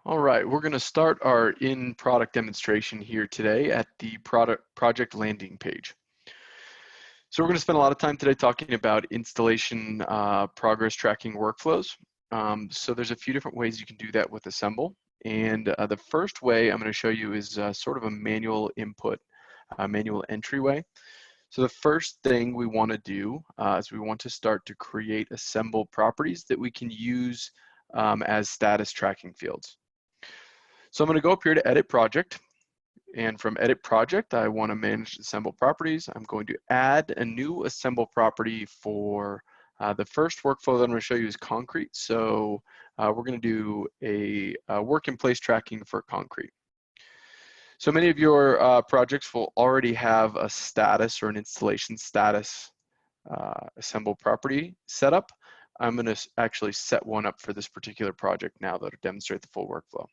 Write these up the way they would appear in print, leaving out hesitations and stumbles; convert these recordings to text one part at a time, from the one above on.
All right, we're going to start our in-product demonstration here today at the project landing page. So we're going to spend a lot of time today talking about installation progress tracking workflows. So there's a few different ways you can do that with Assemble. And the first way I'm going to show you is sort of a manual input, manual entry way. So the first thing we want to do is we want to start to create Assemble properties that we can use as status tracking fields. So I'm going to go up here to Edit Project, and from Edit Project, I want to manage Assemble properties. I'm going to add a new Assemble property for the first workflow that I'm going to show you is concrete. So we're going to do a work in place tracking for concrete. So many of your projects will already have a status or an installation status Assemble property set up. I'm going to actually set one up for this particular project now that'll demonstrate the full workflow.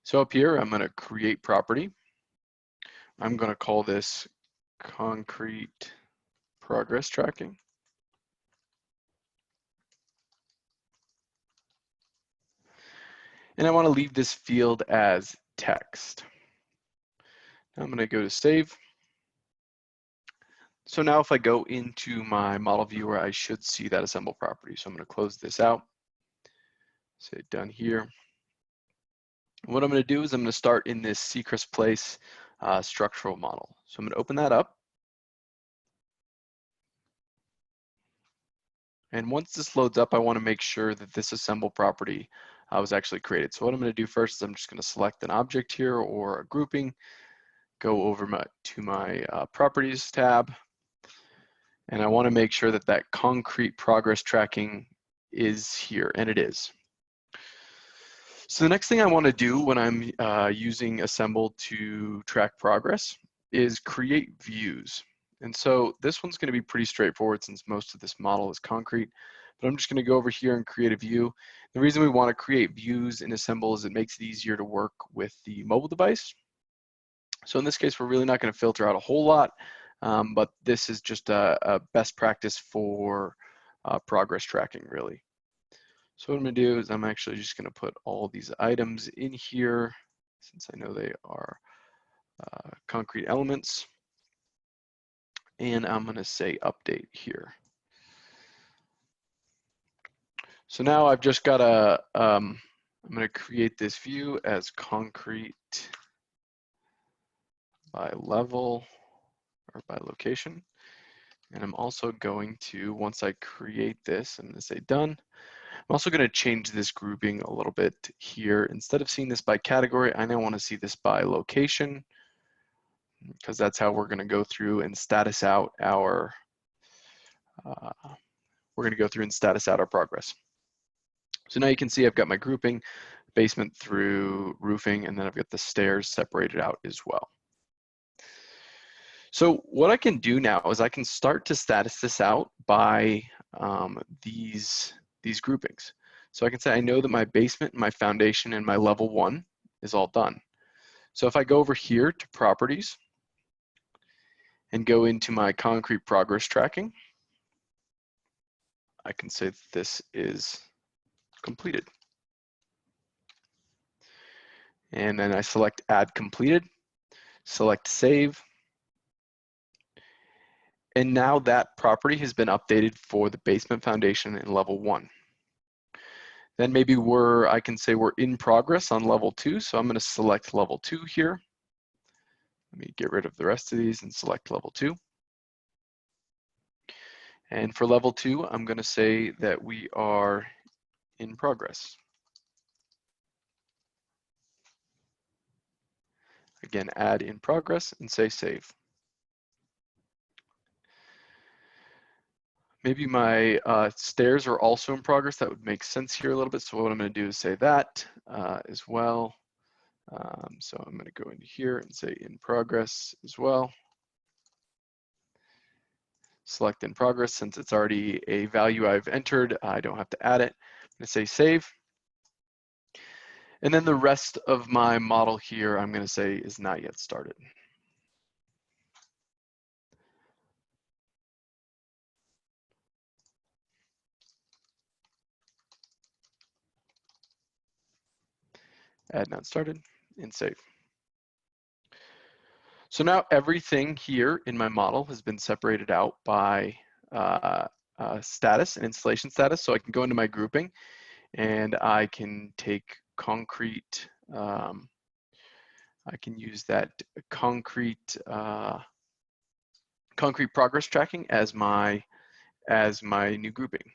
So up here, I'm going to create property. I'm going to call this concrete progress tracking. And I want to leave this field as text. Now I'm going to go to save. So now if I go into my model viewer, I should see that Assemble property. So I'm going to close this out, say done here. What I'm going to do is I'm going to start in this Seacrest Place structural model. So I'm going to open that up. And once this loads up, I want to make sure that this Assemble property was actually created. So what I'm going to do first is I'm just going to select an object here or a grouping, go over to my Properties tab, and I want to make sure that that concrete progress tracking is here, and it is. So the next thing I want to do when I'm using Assemble to track progress is create views. And so this one's going to be pretty straightforward since most of this model is concrete, but I'm just going to go over here and create a view. The reason we want to create views in Assemble is it makes it easier to work with the mobile device. So in this case, we're really not going to filter out a whole lot, but this is just a best practice for progress tracking, really. So what I'm going to do is I'm actually just going to put all these items in here since I know they are concrete elements. And I'm going to say update here. So now I've just got I'm going to create this view as concrete by level or by location. And I'm also going to, once I create this, I'm going to say done. I'm also going to change this grouping a little bit here. Instead of seeing this by category, I now want to see this by location, because that's how we're going to go through and status out our progress. So now you can see I've got my grouping, basement through roofing, and then I've got the stairs separated out as well. So what I can do now is I can start to status this out by these groupings. So I can say I know that my basement, my foundation, and my level 1 is all done. So if I go over here to properties and go into my concrete progress tracking, I can say that this is completed. And then I select add completed, select save. And now that property has been updated for the basement, foundation, and level 1. Then maybe I can say we're in progress on level 2. So I'm going to select level 2 here. Let me get rid of the rest of these and select level 2. And for level 2, I'm going to say that we are in progress. Again, add in progress and say save. Maybe my stairs are also in progress. That would make sense here a little bit. So what I'm going to do is say that as well. So I'm going to go into here and say in progress as well. Select in progress. Since it's already a value I've entered, I don't have to add it. I'm going to say save. And then the rest of my model here, I'm going to say is not yet started. add not started, and save. So now everything here in my model has been separated out by status and installation status. So I can go into my grouping and I can take concrete, I can use that concrete progress tracking as my new grouping.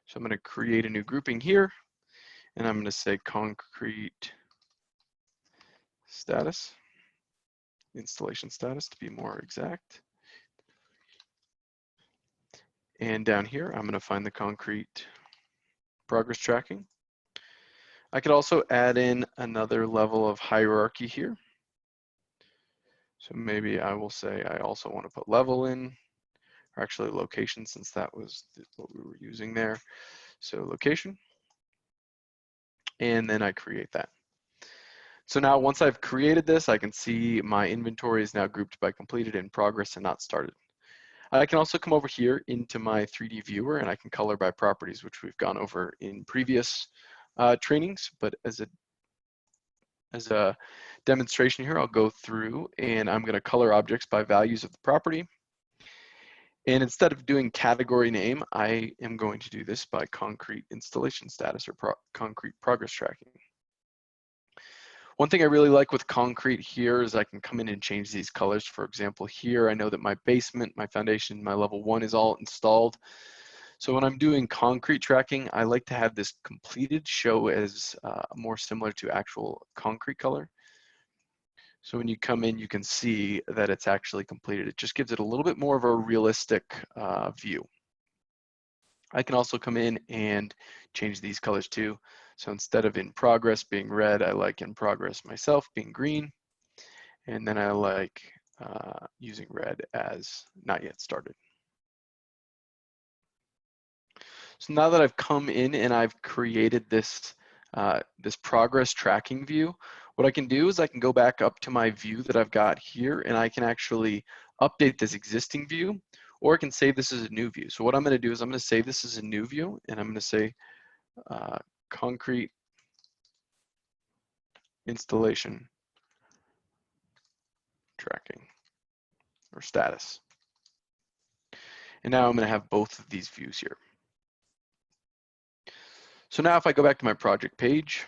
So I'm going to create a new grouping here, and I'm going to say concrete status, installation status to be more exact. And down here, I'm going to find the concrete progress tracking. I could also add in another level of hierarchy here. So maybe I will say I also want to put level in, or actually location, since that was what we were using there. So location, and then I create that. So now once I've created this, I can see my inventory is now grouped by completed, in progress, and not started. I can also come over here into my 3D viewer and I can color by properties, which we've gone over in previous trainings, but as a demonstration here, I'll go through and I'm going to color objects by values of the property. And instead of doing category name, I am going to do this by concrete installation status or concrete progress tracking. One thing I really like with concrete here is I can come in and change these colors. For example, here I know that my basement, my foundation, my level 1 is all installed. So when I'm doing concrete tracking, I like to have this completed show as more similar to actual concrete color. So when you come in, you can see that it's actually completed. It just gives it a little bit more of a realistic view. I can also come in and change these colors too. So instead of in progress being red, I like in progress myself being green. And then I like using red as not yet started. So now that I've come in and I've created this, this progress tracking view, what I can do is I can go back up to my view that I've got here and I can actually update this existing view, or I can save this as a new view. So what I'm going to do is I'm going to save this as a new view and I'm going to say concrete installation tracking or status. And now I'm going to have both of these views here. So now if I go back to my project page,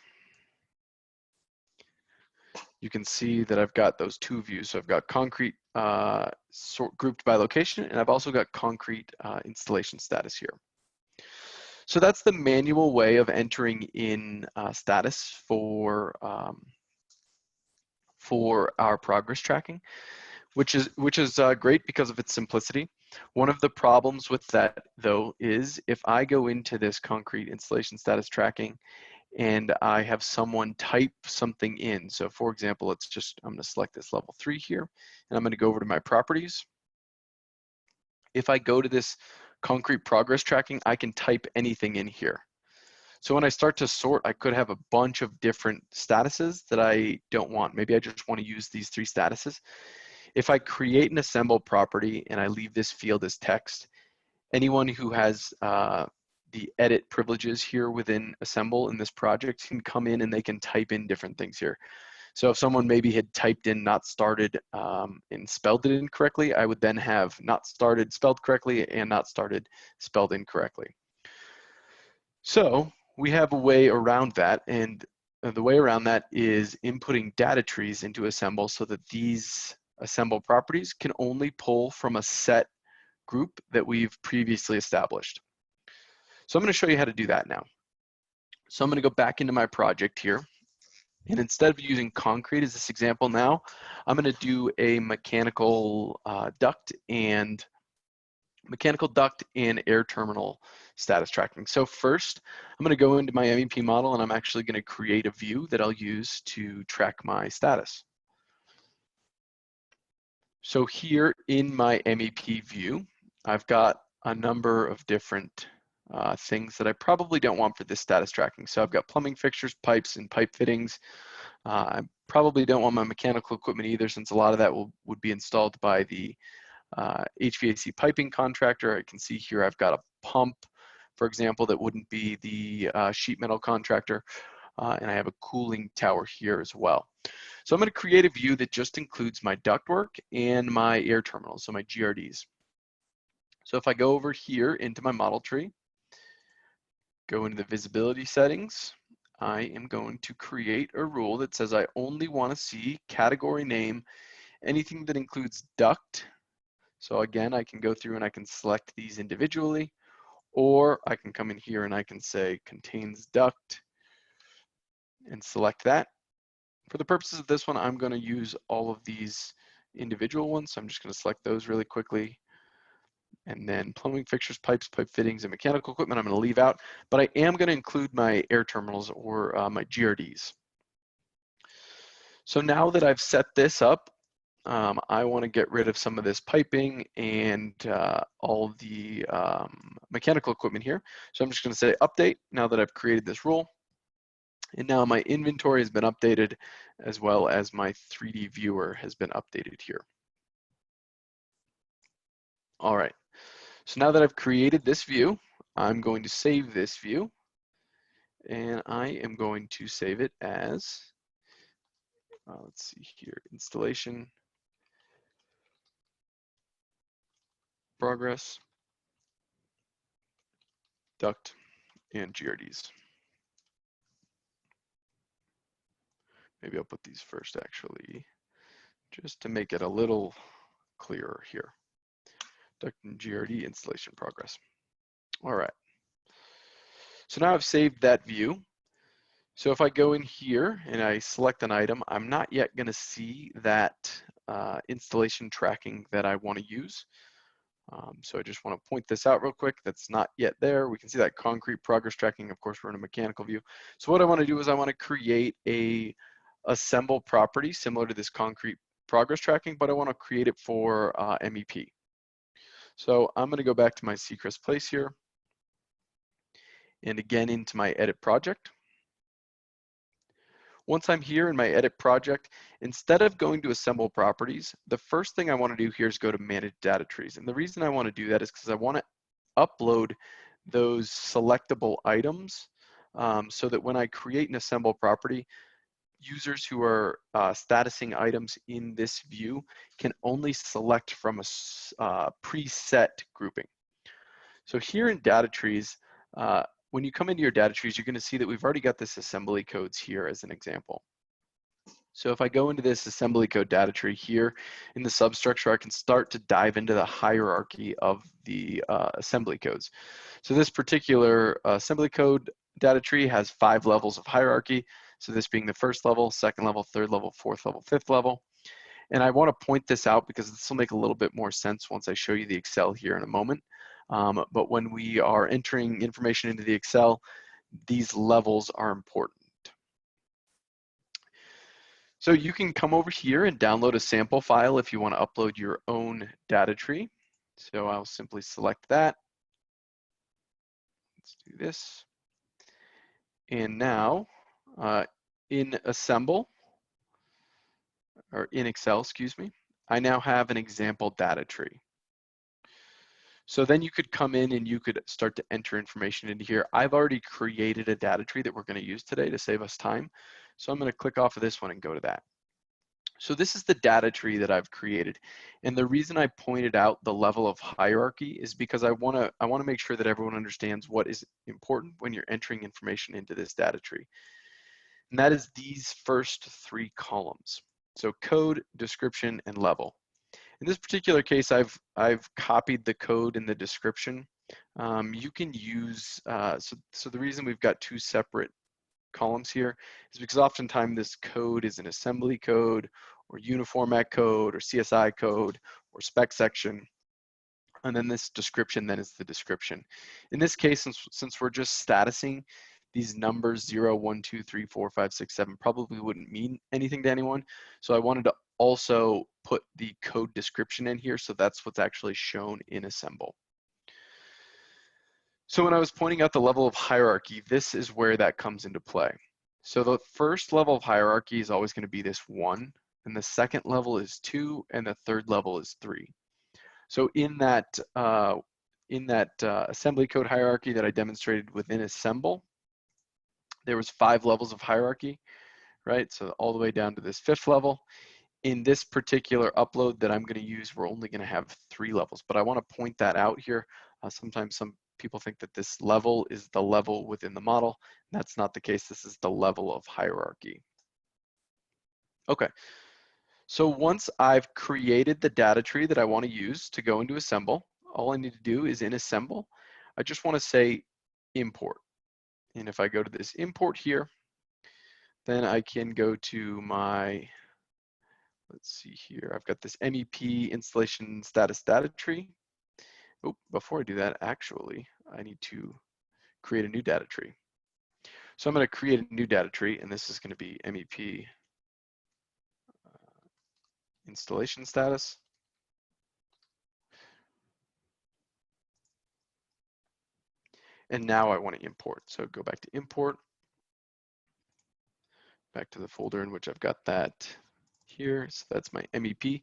you can see that I've got those two views. So I've got concrete grouped by location, and I've also got concrete installation status here. So that's the manual way of entering in status for our progress tracking, which is great because of its simplicity. One of the problems with that, though, is if I go into this concrete installation status tracking and I have someone type something in. So for example, I'm going to select this level 3 here, and I'm going to go over to my properties. If I go to this concrete progress tracking, I can type anything in here. So when I start to sort, I could have a bunch of different statuses that I don't want. Maybe I just want to use these 3 statuses. If I create an assemble property and I leave this field as text, anyone who has the edit privileges here within assemble in this project can come in and they can type in different things here. So if someone maybe had typed in not started and spelled it incorrectly, I would then have not started spelled correctly and not started spelled incorrectly. So we have a way around that, and the way around that is inputting data trees into assemble so that these assemble properties can only pull from a set group that we've previously established. So I'm going to show you how to do that now. So I'm going to go back into my project here, and instead of using concrete as this example now, I'm going to do a mechanical duct and air terminal status tracking. So first, I'm going to go into my MEP model and I'm actually going to create a view that I'll use to track my status. So here in my MEP view, I've got a number of different things that I probably don't want for this status tracking. So I've got plumbing fixtures, pipes, and pipe fittings. I probably don't want my mechanical equipment either, since a lot of that would be installed by the HVAC piping contractor. I can see here I've got a pump, for example, that wouldn't be the sheet metal contractor. and I have a cooling tower here as well. So I'm going to create a view that just includes my ductwork and my air terminals, so my GRDs. So if I go over here into my model tree, go into the visibility settings, I am going to create a rule that says I only want to see category name, anything that includes duct. So again, I can go through and I can select these individually, or I can come in here and I can say contains duct and select that. For the purposes of this one, I'm going to use all of these individual ones. So I'm just going to select those really quickly. And then plumbing fixtures, pipes, pipe fittings, and mechanical equipment I'm going to leave out, but I am going to include my air terminals or my GRDs. So now that I've set this up, I want to get rid of some of this piping and all the mechanical equipment here. So I'm just going to say update now that I've created this rule. And now my inventory has been updated, as well as my 3D viewer has been updated here. All right. So now that I've created this view, I'm going to save this view, and I am going to save it as, let's see here, installation, progress, duct, and GRDs. Maybe I'll put these first actually, just to make it a little clearer here. Duct and GRD installation progress. All right. So now I've saved that view. So if I go in here and I select an item, I'm not yet going to see that installation tracking that I want to use. So I just want to point this out real quick. That's not yet there. We can see that concrete progress tracking. Of course, we're in a mechanical view. So what I want to do is I want to create a assemble property similar to this concrete progress tracking, but I want to create it for MEP. So I'm going to go back to my Seacrest Place here, and again into my edit project. Once I'm here in my edit project, instead of going to assemble properties, the first thing I want to do here is go to manage data trees. And the reason I want to do that is because I want to upload those selectable items so that when I create an assemble property, users who are statusing items in this view can only select from a preset grouping. So here in data trees, when you come into your data trees, you're going to see that we've already got this assembly codes here as an example. So if I go into this assembly code data tree here in the substructure, I can start to dive into the hierarchy of the assembly codes. So this particular assembly code data tree has 5 levels of hierarchy. So this being the first level, second level, third level, fourth level, fifth level. And I want to point this out because this will make a little bit more sense once I show you the Excel here in a moment. But when we are entering information into the Excel, these levels are important. So you can come over here and download a sample file if you want to upload your own data tree. So I'll simply select that. Let's do this. And now in Assemble, or in Excel, excuse me, I now have an example data tree. So then you could come in and you could start to enter information into here. I've already created a data tree that we're going to use today to save us time. So I'm going to click off of this one and go to that. So this is the data tree that I've created. And the reason I pointed out the level of hierarchy is because I want to make sure that everyone understands what is important when you're entering information into this data tree. And that is these first 3 columns. So code, description, and level. In this particular case, I've copied the code in the description. You can use, so the reason we've got 2 separate columns here is because oftentimes this code is an assembly code or uniformat code or CSI code or spec section. And then this description then is the description. In this case, since we're just statusing, these numbers 0, 1, 2, 3, 4, 5, 6, 7 probably wouldn't mean anything to anyone. So I wanted to also put the code description in here, so that's what's actually shown in Assemble. So when I was pointing out the level of hierarchy, this is where that comes into play. So the first level of hierarchy is always going to be this 1, and the second level is 2, and the third level is 3. So in that assembly code hierarchy that I demonstrated within Assemble, there was 5 levels of hierarchy, right? So all the way down to this 5th level. In this particular upload that I'm going to use, we're only going to have 3 levels, but I want to point that out here. Sometimes some people think that this level is the level within the model. That's not the case. This is the level of hierarchy. Okay, so once I've created the data tree that I want to use to go into Assemble, all I need to do is in Assemble, I just want to say import. And if I go to this import here, then I can go to my, let's see here, I've got this MEP installation status data tree. Oh, before I do that, actually, I need to create a new data tree. So I'm going to create a new data tree, and this is going to be MEP installation status. And now I want to import. So go back to import, back to the folder in which I've got that here. So that's my MEP.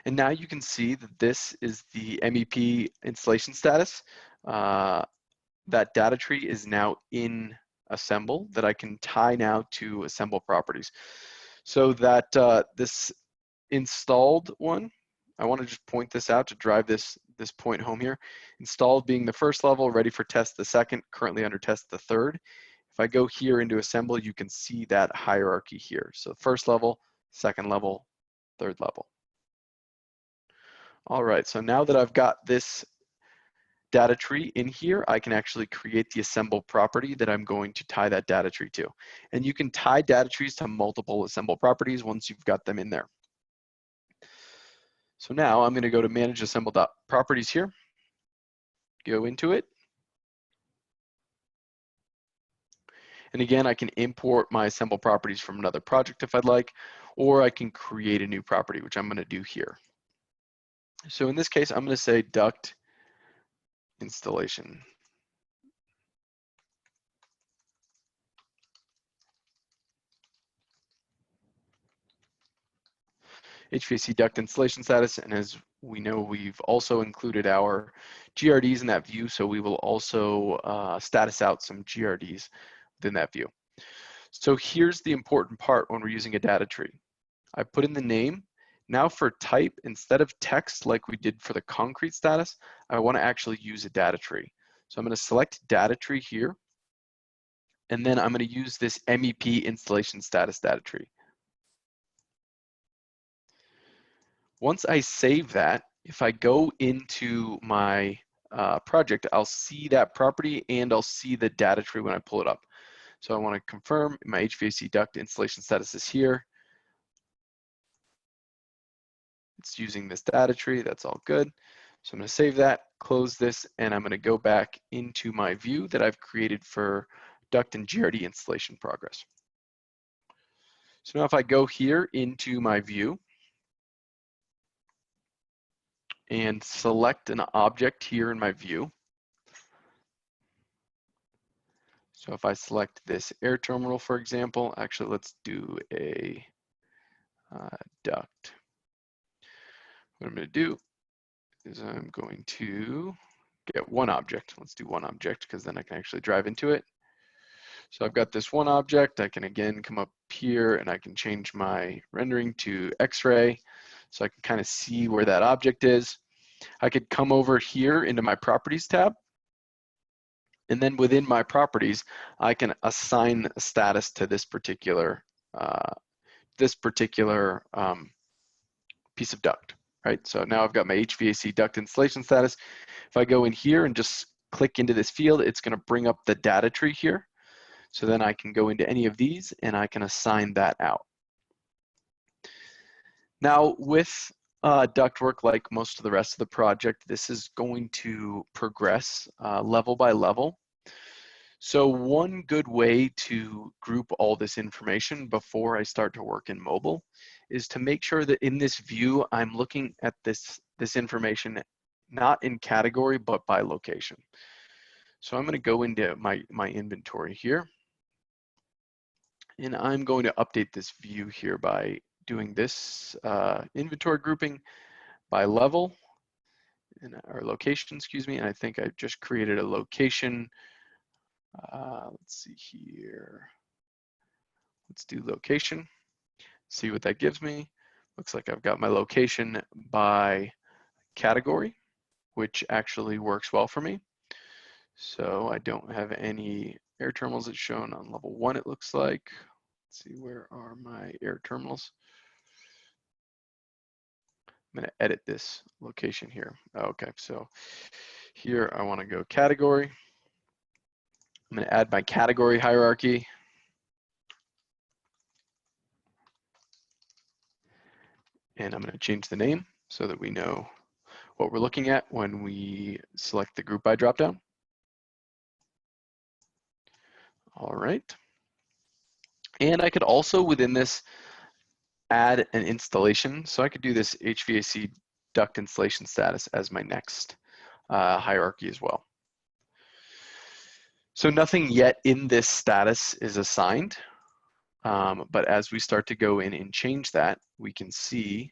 And now you can see that this is the MEP installation status. That data tree is now in Assemble that I can tie now to Assemble properties. So that this installed one, I want to just point this out to drive this point home here. Installed being the first level, ready for test the second, currently under test the third. If I go here into Assemble, you can see that hierarchy here. So first level, second level, third level. All right, so now that I've got this data tree in here, I can actually create the Assemble property that I'm going to tie that data tree to. And you can tie data trees to multiple Assemble properties once you've got them in there. So now I'm going to go to manage assemble.properties here, go into it. And again, I can import my Assemble properties from another project if I'd like, or I can create a new property, which I'm going to do here. So in this case, I'm going to say duct installation. HVAC duct installation status, and as we know, we've also included our GRDs in that view, so we will also status out some GRDs within that view. So here's the important part when we're using a data tree. I put in the name. Now for type, instead of text like we did for the concrete status, I want to actually use a data tree. So I'm going to select data tree here, and then I'm going to use this MEP installation status data tree. Once I save that, if I go into my project, I'll see that property and I'll see the data tree when I pull it up. So I want to confirm my HVAC duct installation status is here. It's using this data tree, that's all good. So I'm going to save that, close this, and I'm going to go back into my view that I've created for duct and GRD installation progress. So now if I go here into my view, and select an object here in my view. So if I select this air terminal, for example, actually let's do a duct. What I'm going to do is I'm going to get one object. Let's do one object because then I can actually drive into it. So I've got this one object. I can again come up here and I can change my rendering to X-ray so I can kind of see where that object is. I could come over here into my properties tab, and then within my properties, I can assign a status to this particular piece of duct, right? So now I've got my HVAC duct installation status. If I go in here and just click into this field, it's going to bring up the data tree here. So then I can go into any of these and I can assign that out. Now with ductwork, like most of the rest of the project, this is going to progress level by level. So one good way to group all this information before I start to work in mobile is to make sure that in this view, I'm looking at this information not in category, but by location. So I'm going to go into my inventory here, and I'm going to update this view here by doing this inventory grouping by level or location, excuse me. And I think I just created a location. Let's see here. Let's do location, see what that gives me. Looks like I've got my location by category, which actually works well for me. So I don't have any air terminals that's shown on level 1, it looks like. Let's see, where are my air terminals? I'm going to edit this location here. Okay, so here I want to go category. I'm going to add my category hierarchy. And I'm going to change the name so that we know what we're looking at when we select the group by dropdown. All right. And I could also, within this, add an installation. So I could do this HVAC duct installation status as my next hierarchy as well. So nothing yet in this status is assigned, but as we start to go in and change that, we can see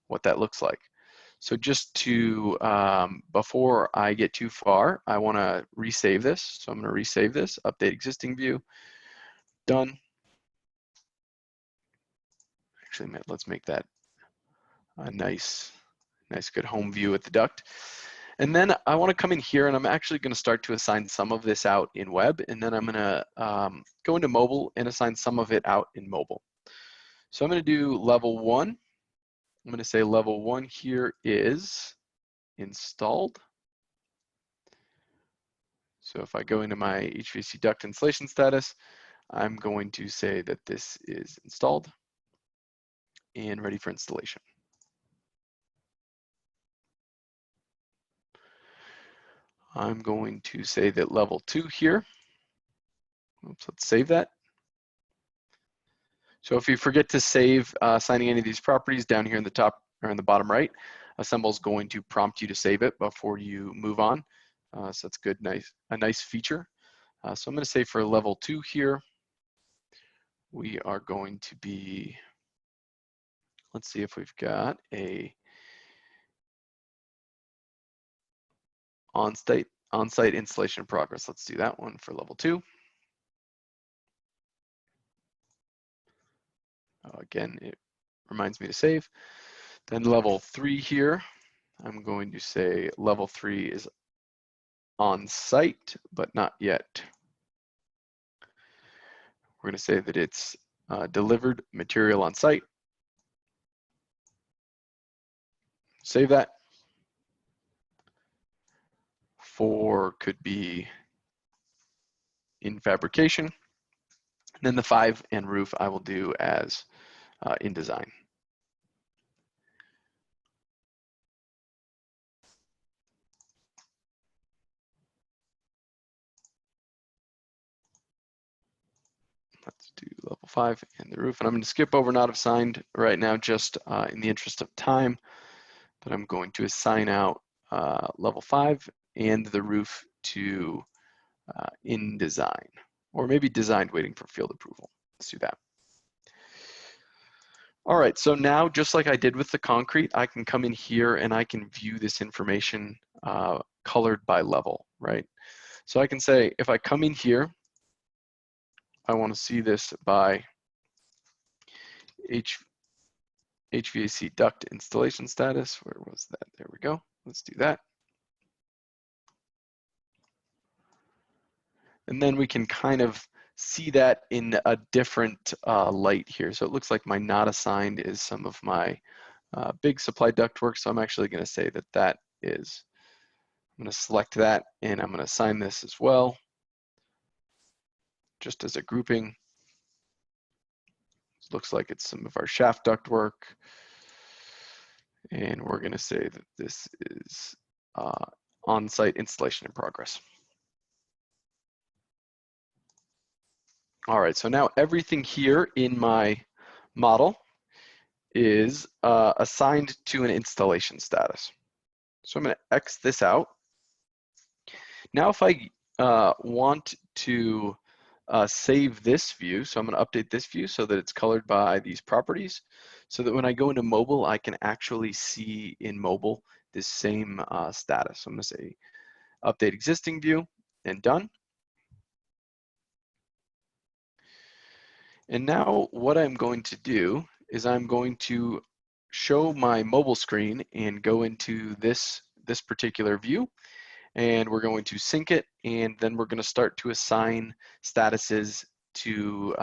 what that looks like. So just to, before I get too far, I want to resave this. So I'm going to resave this, update existing view, done. Actually, let's make that a nice good home view at the duct. And then I want to come in here and I'm actually going to start to assign some of this out in web, and then I'm going to go into mobile and assign some of it out in mobile. So I'm going to do level 1. I'm going to say level 1 here is installed. So if I go into my HVAC duct installation status, I'm going to say that this is installed and ready for installation. I'm going to say that level 2 here, oops, let's save that. So if you forget to save assigning any of these properties, down here in the top or in the bottom right, Assemble is going to prompt you to save it before you move on. So that's good, a nice feature. So I'm going to say for level 2 here, we are going to be, let's see if we've got a on-site installation progress. Let's do that one for level 2. Again, it reminds me to save. Then level 3 here, I'm going to say level 3 is on site, but not yet. We're going to say that it's delivered material on site. Save that. 4 could be in fabrication. And then the 5 and roof I will do as in design. Let's do level 5 and the roof. And I'm going to skip over not assigned right now just in the interest of time. But I'm going to assign out level 5 and the roof to in design, or maybe designed waiting for field approval. Let's do that. All right, so now just like I did with the concrete, I can come in here and I can view this information colored by level, right? So I can say, if I come in here, I want to see this by HVAC duct installation status. Where was that? There we go. Let's do that. And then we can kind of see that in a different light here. So it looks like my not assigned is some of my big supply ductwork. So I'm actually going to say that that is, I'm going to select that and I'm going to assign this as well, just as a grouping. It looks like it's some of our shaft ductwork. And we're going to say that this is on-site installation in progress. All right, so now everything here in my model is assigned to an installation status. So I'm going to X this out. Now if I want to save this view, so I'm going to update this view so that it's colored by these properties, so that when I go into mobile, I can actually see in mobile this same status. So I'm going to say update existing view and done. And now what I'm going to do is I'm going to show my mobile screen and go into this particular view, and we're going to sync it, and then we're going to start to assign statuses to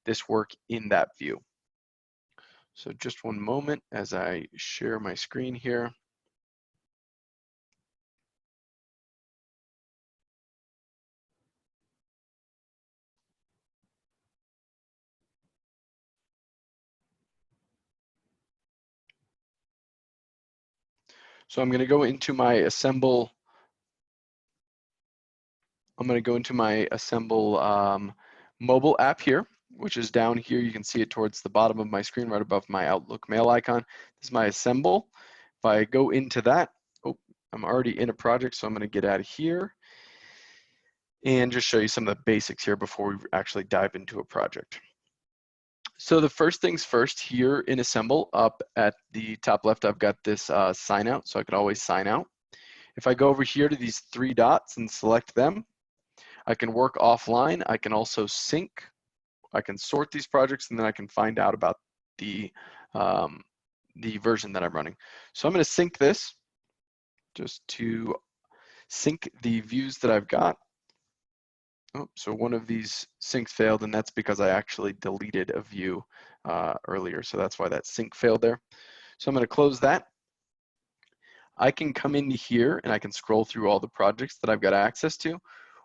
this work in that view. So just one moment as I share my screen here. So I'm going to go into my assemble. I'm going to go into my assemble mobile app here, which is down here. You can see it towards the bottom of my screen, right above my Outlook mail icon. This is my assemble. If I go into that, oh, I'm already in a project, so I'm going to get out of here and just show you some of the basics here before we actually dive into a project. So the first things first, here in Assemble, up at the top left, I've got this sign out, so I could always sign out. If I go over here to these three dots and select them, I can work offline. I can also sync. I can sort these projects, and then I can find out about the version that I'm running. So I'm going to sync this just to sync the views that I've got. Oh, so one of these syncs failed, and that's because I actually deleted a view earlier. So that's why that sync failed there. So I'm going to close that. I can come into here and I can scroll through all the projects that I've got access to,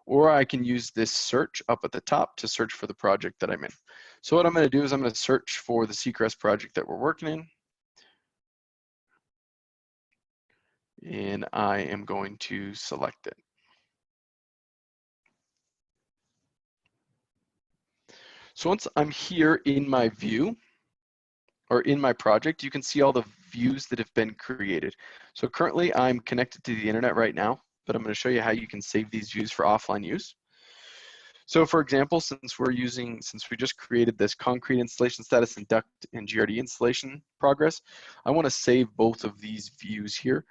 or I can use this search up at the top to search for the project that I'm in. So what I'm going to do is I'm going to search for the Seacrest project that we're working in. And I am going to select it. So once I'm here in my view, or in my project, you can see all the views that have been created. So currently I'm connected to the internet right now, but I'm going to show you how you can save these views for offline use. So for example, since we just created this concrete installation status and duct and GRD installation progress, I want to save both of these views here.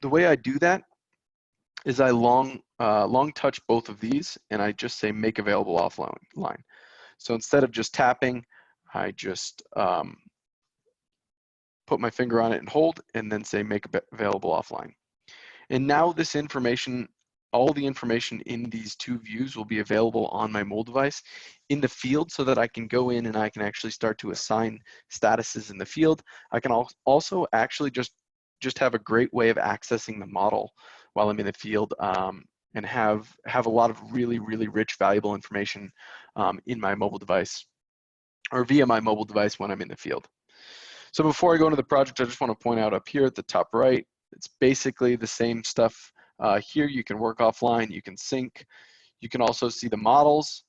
The way I do that is I long touch both of these, and I just say make available offline. So instead of just tapping, I just put my finger on it and hold, and then say make available offline. And now this information, all the information in these two views will be available on my mobile device in the field, so that I can go in and I can actually start to assign statuses in the field. I can also actually just have a great way of accessing the model while I'm in the field, and have a lot of really rich, valuable information in my mobile device, or via my mobile device when I'm in the field. So before I go into the project, I just want to point out up here at the top right, it's basically the same stuff. Here you can work offline, you can sync, you can also see the models.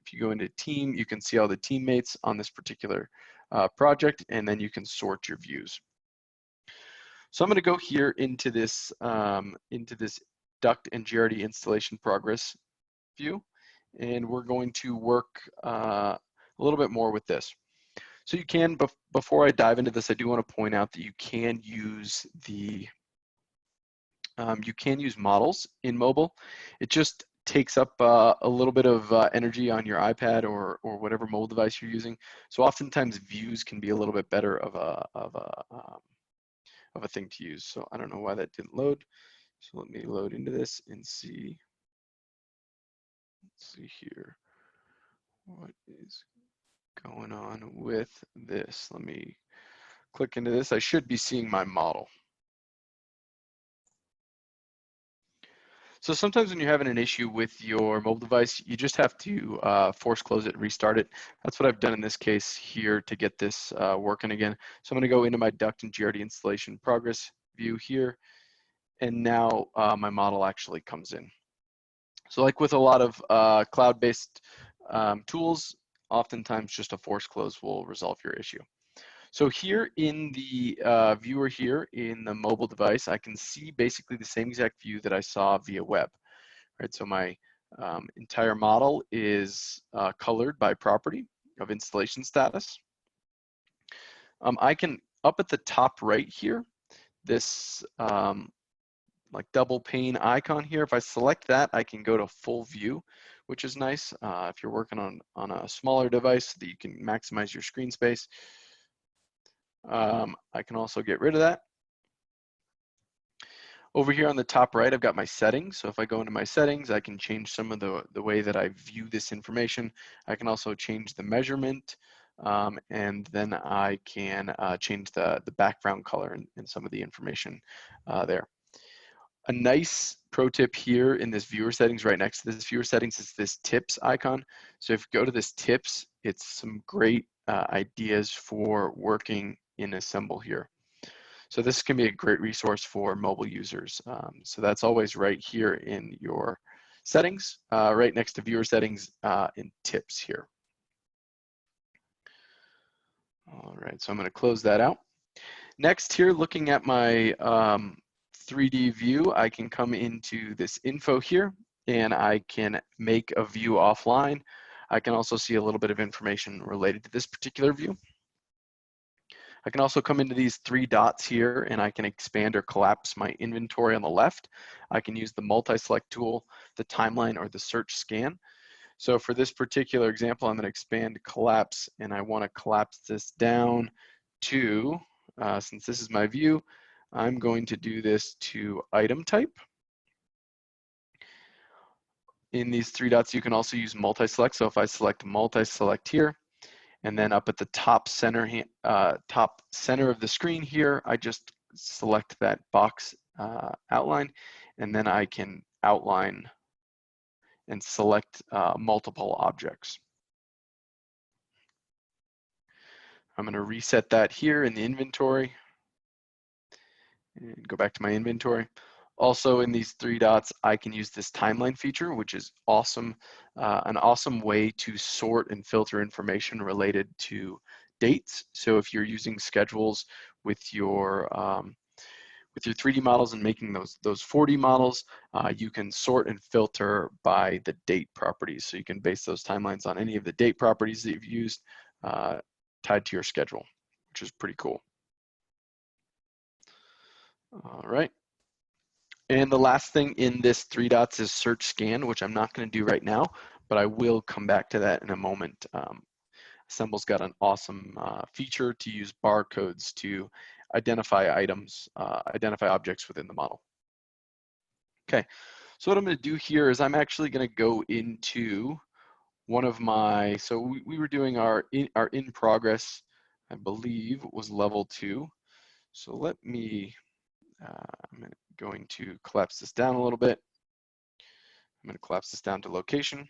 If you go into team, you can see all the teammates on this particular project, and then you can sort your views. So I'm going to go here into this duct and GRD installation progress view, and we're going to work a little bit more with this. So you can, before I dive into this, I do want to point out that you can use models in mobile. It just takes up a little bit of energy on your iPad or whatever mobile device you're using. So oftentimes views can be a little bit better of a thing to use. So I don't know why that didn't load. So let me load into this and see. Let's see here. What is going on with this? Let me click into this. I should be seeing my model. So sometimes when you're having an issue with your mobile device, you just have to force close it, restart it. That's what I've done in this case here to get this working again. So I'm going to go into my duct and GRD installation progress view here, and now my model actually comes in. So like with a lot of cloud-based tools, oftentimes just a force close will resolve your issue. So here in the viewer here in the mobile device, I can see basically the same exact view that I saw via web. Right, so my entire model is colored by property of installation status. I can, up at the top right here, this like double pane icon here, if I select that, I can go to full view, which is nice if you're working on a smaller device so that you can maximize your screen space. I can also get rid of that. Over here on the top right, I've got my settings. So if I go into my settings, I can change some of the way that I view this information. I can also change the measurement, and then I can change the background color and some of the information there. A nice pro tip here in this viewer settings, right next to this viewer settings, is this tips icon. So if you go to this tips, it's some great ideas for working in Assemble here. So this can be a great resource for mobile users. So that's always right here in your settings, right next to viewer settings in tips here. All right, so I'm going to close that out. Next here, looking at my 3D view, I can come into this info here and I can make a view offline. I can also see a little bit of information related to this particular view. I can also come into these 3 dots here and I can expand or collapse my inventory on the left. I can use the multi-select tool, the timeline, or the search scan. So for this particular example, I'm going to expand collapse, and I want to collapse this down to, since this is my view, I'm going to do this to item type. In these 3 dots, you can also use multi-select. So if I select multi-select here, and then up at the top center of the screen here, I just select that box outline, and then I can outline and select multiple objects. I'm going to reset that here in the inventory and go back to my inventory. Also in these 3 dots, I can use this timeline feature, which is awesome, an awesome way to sort and filter information related to dates. So if you're using schedules with your 3D models and making those 4D models, you can sort and filter by the date properties. So you can base those timelines on any of the date properties that you've used tied to your schedule, which is pretty cool. All right. And the last thing in this 3 dots is search scan, which I'm not going to do right now, but I will come back to that in a moment. Assemble's got an awesome feature to use barcodes to identify items, identify objects within the model. Okay, so what I'm going to do here is I'm actually going to go into one of my, so we were doing our in progress, I believe was level 2. So let me, I'm going to collapse this down a little bit. I'm going to collapse this down to location,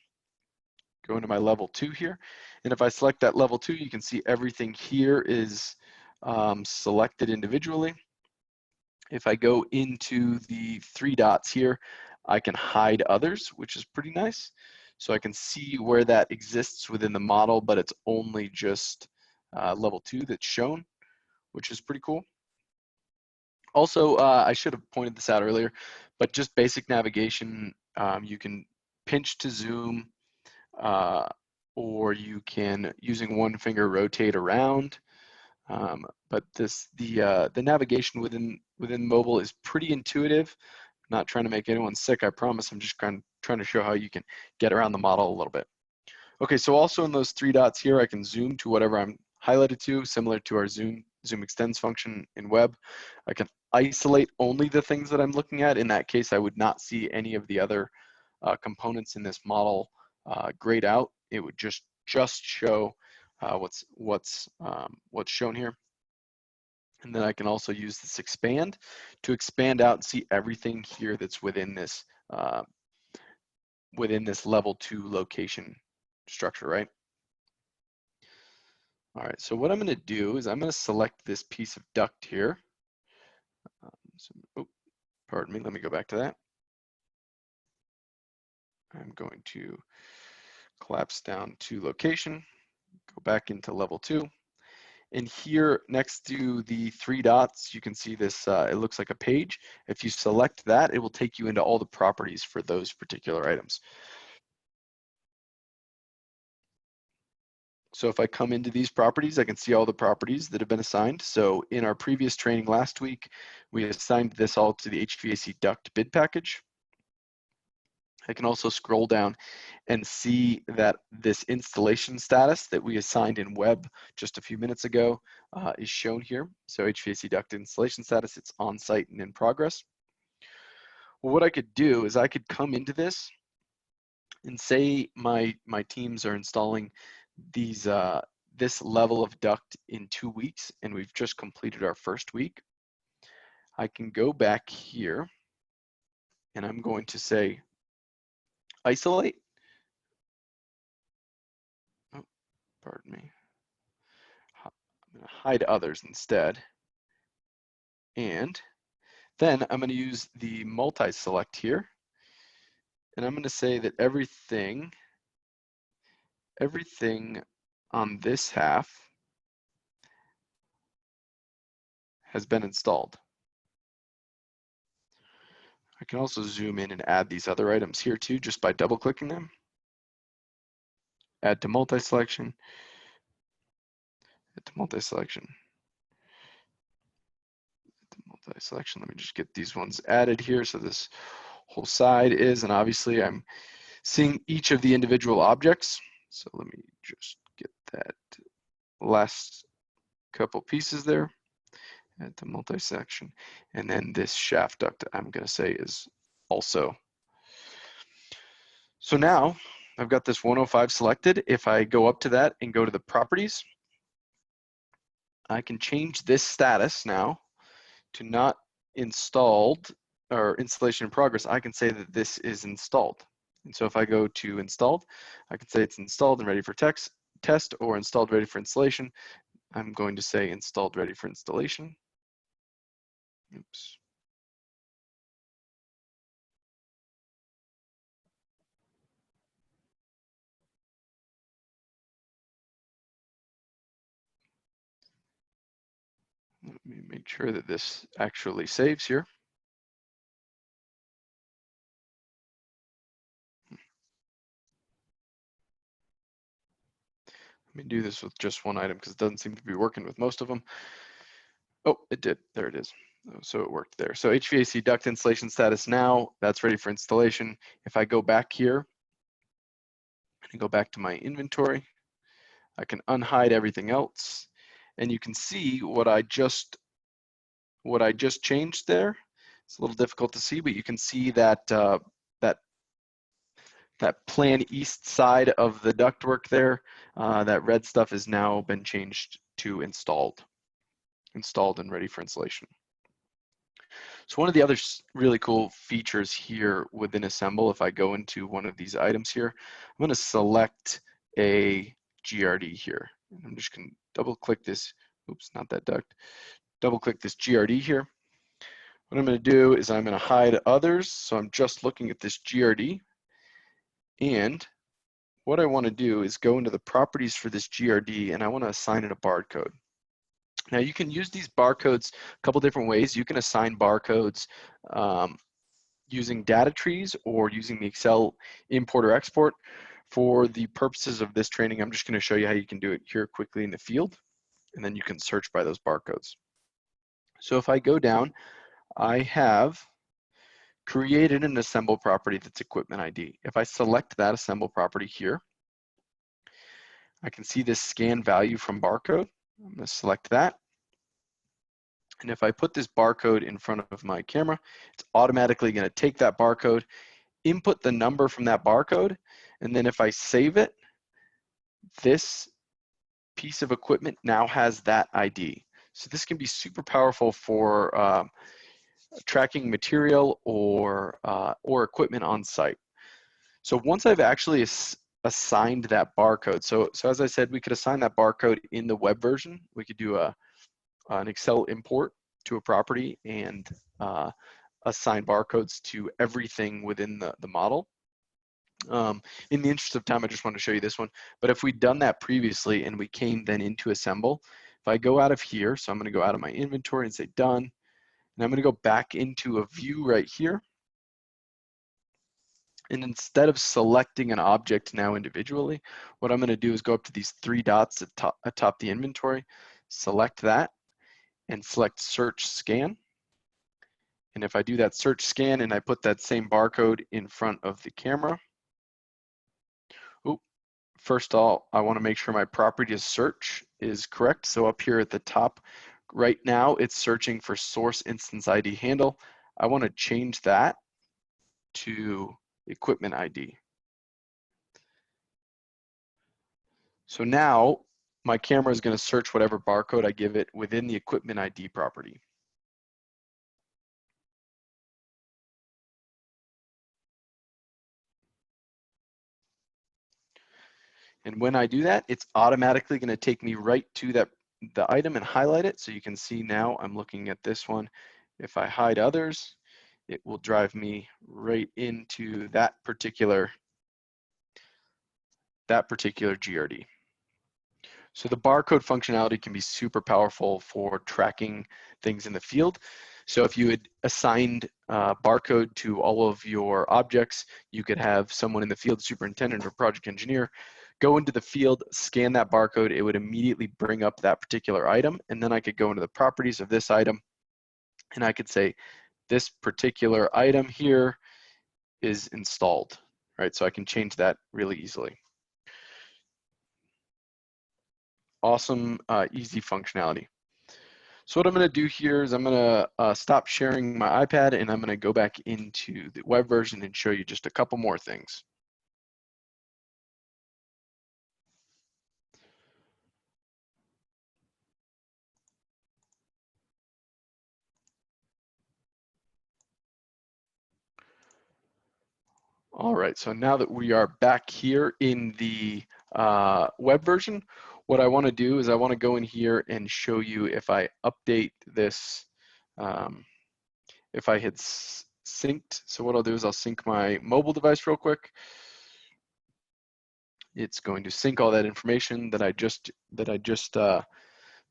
go into my level 2 here. And if I select that level 2, you can see everything here is selected individually. If I go into the 3 dots here, I can hide others, which is pretty nice. So I can see where that exists within the model, but it's only just level 2 that's shown, which is pretty cool. Also, I should have pointed this out earlier, but just basic navigation, you can pinch to zoom, or you can, using one finger, rotate around. But the navigation within mobile is pretty intuitive. Not trying to make anyone sick, I promise. I'm just trying to show how you can get around the model a little bit. Okay, so also in those 3 dots here, I can zoom to whatever I'm highlighted to, similar to our zoom extends function in web. I can isolate only the things that I'm looking at. In that case, I would not see any of the other components in this model grayed out. It would just show what's shown here. And then I can also use this expand to expand out and see everything here that's within this level 2 location structure, right? All right, so what I'm going to do is I'm going to select this piece of duct here. Pardon me, let me go back to that. I'm going to collapse down to location, go back into level 2. And here next to the 3 dots, you can see this, it looks like a page. If you select that, it will take you into all the properties for those particular items. So if I come into these properties, I can see all the properties that have been assigned. So in our previous training last week, we assigned this all to the HVAC duct bid package. I can also scroll down and see that this installation status that we assigned in web just a few minutes ago is shown here. So HVAC duct installation status, it's on site and in progress. Well, what I could do is I could come into this and say my teams are installing these this level of duct in 2 weeks, and we've just completed our first week. I can go back here and I'm going to say isolate. Oh, pardon me. I'm going to hide others instead. And then I'm going to use the multi-select here. And I'm going to say that everything on this half has been installed. I can also zoom in and add these other items here too, just by double clicking them. Add to multi-selection, add to multi-selection, add to multi-selection. Let me just get these ones added here. So this whole side is, and obviously I'm seeing each of the individual objects. So let me just get that last couple pieces there. Add to multi-section, and then this shaft duct I'm going to say is also. So now I've got this 105 selected. If I go up to that and go to the properties, I can change this status now to not installed or installation in progress. I can say that this is installed. And so if I go to installed, I can say it's installed and ready for test or installed ready for installation. I'm going to say installed ready for installation. Oops. Let me make sure that this actually saves here. Let me do this with just one item because it doesn't seem to be working with most of them. Oh, it did. There it is. So it worked there. So HVAC duct installation status now, that's ready for installation. If I go back here and go back to my inventory, I can unhide everything else. And you can see what I just changed there. It's a little difficult to see, but you can see that that plan east side of the ductwork there, that red stuff has now been changed to installed and ready for installation. So one of the other really cool features here within Assemble, if I go into one of these items here, I'm going to select a GRD here. And I'm just going to double click this, oops, not that duct, double click this GRD here. What I'm going to do is I'm going to hide others. So I'm just looking at this GRD. And what I want to do is go into the properties for this GRD and I want to assign it a barcode. Now you can use these barcodes a couple different ways. You can assign barcodes using data trees or using the Excel import or export. For the purposes of this training, I'm just going to show you how you can do it here quickly in the field, and then you can search by those barcodes. So if I go down, I have created an assemble property that's equipment ID. If I select that assemble property here, I can see this scan value from barcode. I'm going to select that. And if I put this barcode in front of my camera, it's automatically going to take that barcode, input the number from that barcode, and then if I save it, this piece of equipment now has that ID. So this can be super powerful for tracking material or equipment on site. So once I've actually assigned that barcode, so as I said, we could assign that barcode in the web version. We could do an Excel import to a property and assign barcodes to everything within the model. In the interest of time, I just want to show you this one. But if we'd done that previously and we came then into Assemble, if I go out of here, so I'm going to go out of my inventory and say done, and I'm going to go back into a view right here. And instead of selecting an object now individually, what I'm going to do is go up to these three dots atop the inventory, select that, and select Search Scan. And if I do that search scan and I put that same barcode in front of the camera, first of all, I want to make sure my property to search is correct. So up here at the top, right now it's searching for source instance ID handle. I want to change that to equipment ID. So now my camera is going to search whatever barcode I give it within the equipment ID property. And when I do that, it's automatically going to take me right to the item and highlight it. So you can see now I'm looking at this one. If I hide others, it will drive me right into that particular GRD. So the barcode functionality can be super powerful for tracking things in the field. So if you had assigned barcode to all of your objects, you could have someone in the field, superintendent or project engineer, go into the field, scan that barcode, it would immediately bring up that particular item, and then I could go into the properties of this item, and I could say, this particular item here is installed, right? So I can change that really easily. Awesome, easy functionality. So what I'm going to do here is I'm going to stop sharing my iPad, and I'm going to go back into the web version and show you just a couple more things. All right, so now that we are back here in the web version, what I want to do is I want to go in here and show you if I update this, if I had synced. So what I'll do is I'll sync my mobile device real quick. It's going to sync all that information that I just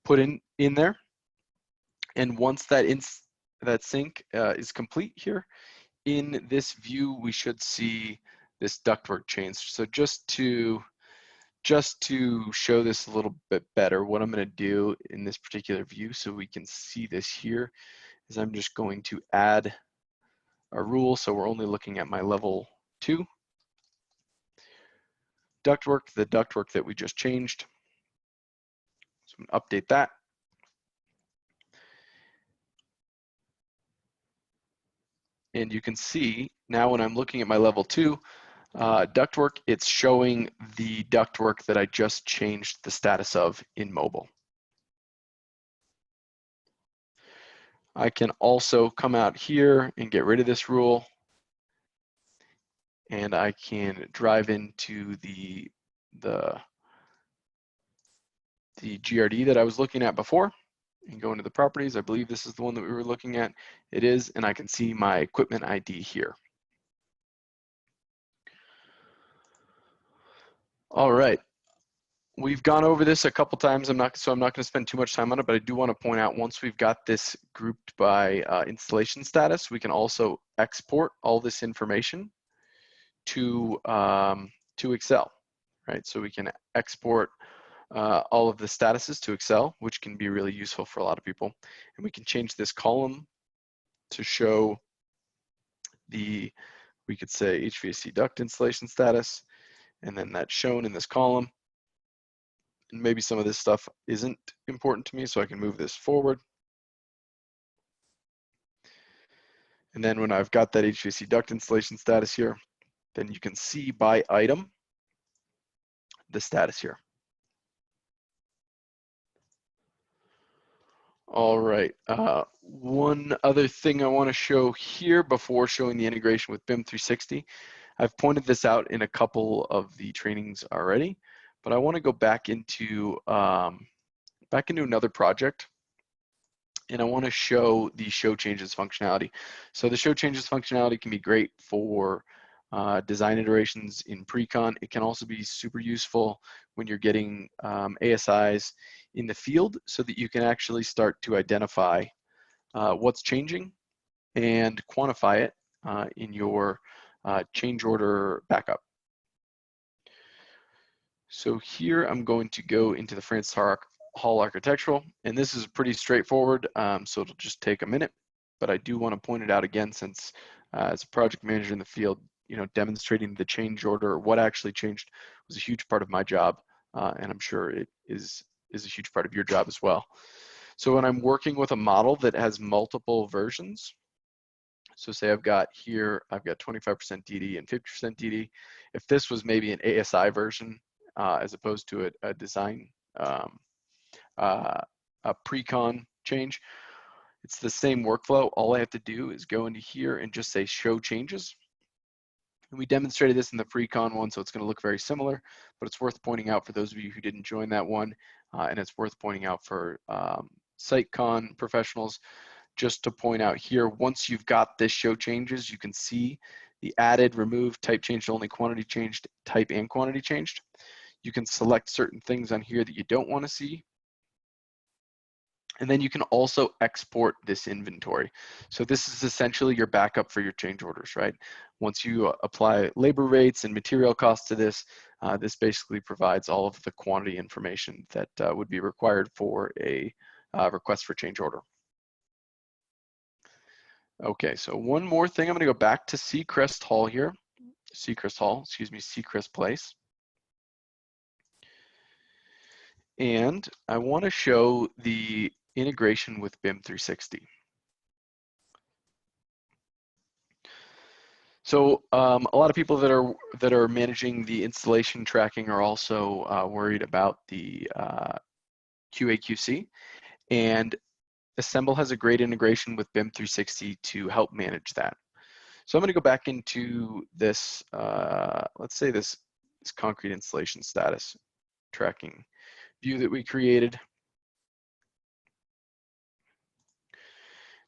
put in there. And once that sync is complete here, in this view, we should see this ductwork change. So just to show this a little bit better, what I'm going to do in this particular view so we can see this here is I'm just going to add a rule. So we're only looking at my level 2 ductwork, the ductwork that we just changed. So I'm going to update that. And you can see now when I'm looking at my level 2 ductwork, it's showing the ductwork that I just changed the status of in mobile. I can also come out here and get rid of this rule, and I can drive into the GRD that I was looking at before and go into the properties. I believe this is the one that we were looking at. It is, and I can see my equipment ID here. All right. We've gone over this a couple times. I'm not going to spend too much time on it, but I do want to point out once we've got this grouped by installation status, we can also export all this information to Excel, right? So we can export all of the statuses to Excel, which can be really useful for a lot of people. And we can change this column to show we could say HVAC duct installation status, and then that's shown in this column. And maybe some of this stuff isn't important to me, so I can move this forward. And then when I've got that HVAC duct installation status here, then you can see by item the status here. All right, one other thing I want to show here before showing the integration with BIM 360, I've pointed this out in a couple of the trainings already, but I want to go back into another project, and I want to show the show changes functionality. So the show changes functionality can be great for design iterations in pre-con. It can also be super useful when you're getting ASIs in the field so that you can actually start to identify what's changing and quantify it in your change order backup. So here I'm going to go into the Francis Hall Architectural, and this is pretty straightforward, so it'll just take a minute. but I do want to point it out again since as a project manager in the field, demonstrating the change order, or what actually changed, was a huge part of my job, and I'm sure it is a huge part of your job as well. So when I'm working with a model that has multiple versions, so say I've got 25% DD and 50% DD. If this was maybe an ASI version as opposed to a design, a pre-con change, it's the same workflow. All I have to do is go into here and just say show changes. And we demonstrated this in the pre-con one, so it's going to look very similar, but it's worth pointing out for those of you who didn't join that one, and it's worth pointing out for SiteCon professionals, just to point out here, once you've got this show changes, you can see the added, removed, type changed only, quantity changed, type and quantity changed. You can select certain things on here that you don't want to see. And then you can also export this inventory. So this is essentially your backup for your change orders, right? Once you apply labor rates and material costs to this, this basically provides all of the quantity information that would be required for a request for change order. Okay, so one more thing, I'm gonna go back to Seacrest Hall here. Seacrest Place. And I wanna show the integration with BIM 360. So a lot of people that are managing the installation tracking are also worried about the QA/QC, and Assemble has a great integration with BIM 360 to help manage that. So I'm going to go back into this, let's say this concrete installation status tracking view that we created.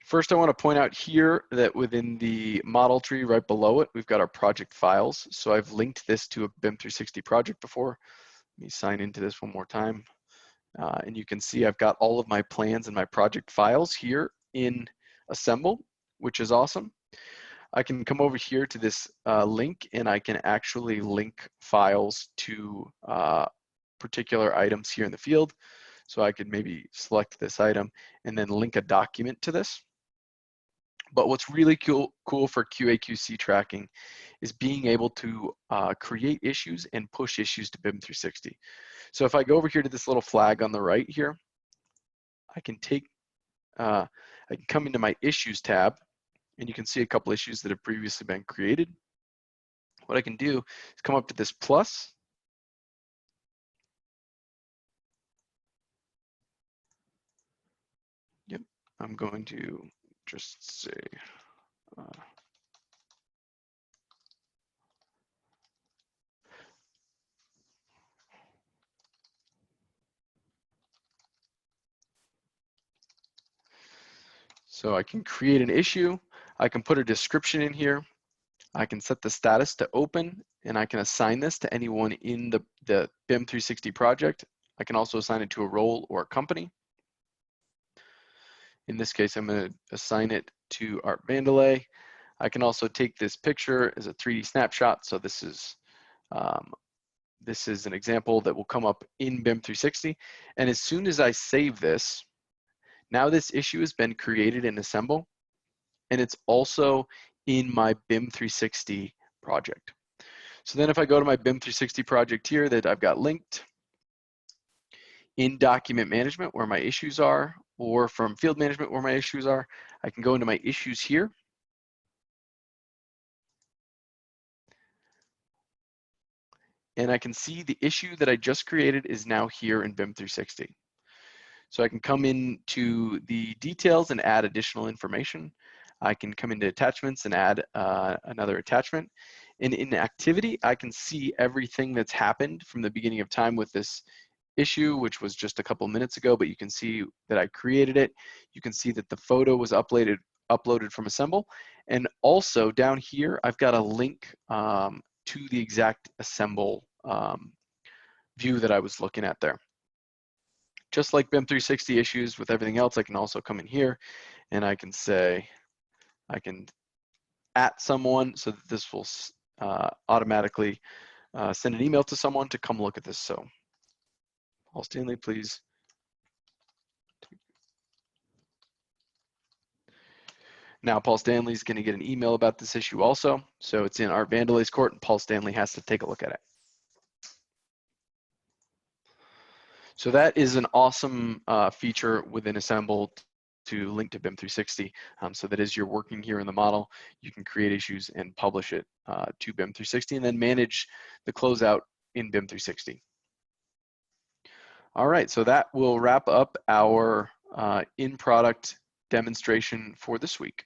First, I want to point out here that within the model tree right below it, we've got our project files. So I've linked this to a BIM 360 project before. Let me sign into this one more time. And you can see I've got all of my plans and my project files here in Assemble, which is awesome. I can come over here to this link, and I can actually link files to particular items here in the field. So I could maybe select this item and then link a document to this. But what's really cool for QA/QC tracking is being able to create issues and push issues to BIM 360. So if I go over here to this little flag on the right here, I can come into my issues tab, and you can see a couple issues that have previously been created. What I can do is come up to this plus, yep, I'm going to just say, so I can create an issue, I can put a description in here, I can set the status to open, and I can assign this to anyone in the BIM 360 project. I can also assign it to a role or a company. In this case, I'm going to assign it to Art Vandelay. I can also take this picture as a 3D snapshot. So this is an example that will come up in BIM 360. And as soon as I save this, now this issue has been created in Assemble, and it's also in my BIM 360 project. So then if I go to my BIM 360 project here that I've got linked, in document management where my issues are, or from field management where my issues are, I can go into my issues here. And I can see the issue that I just created is now here in BIM 360. So I can come into the details and add additional information. I can come into attachments and add another attachment. And in activity, I can see everything that's happened from the beginning of time with this issue, which was just a couple minutes ago, but you can see that I created it. You can see that the photo was uploaded from Assemble. And also down here, I've got a link to the exact Assemble view that I was looking at there. Just like BIM 360 issues with everything else, I can also come in here and I can say, I can @ someone so that this will automatically send an email to someone to come look at this. So Paul Stanley, please. Now, Paul Stanley's going to get an email about this issue also. So it's in Art Vandelay's court, and Paul Stanley has to take a look at it. So that is an awesome feature within Assemble to link to BIM 360. So that as you're working here in the model, you can create issues and publish it to BIM 360 and then manage the closeout in BIM 360. All right, so that will wrap up our in-product demonstration for this week.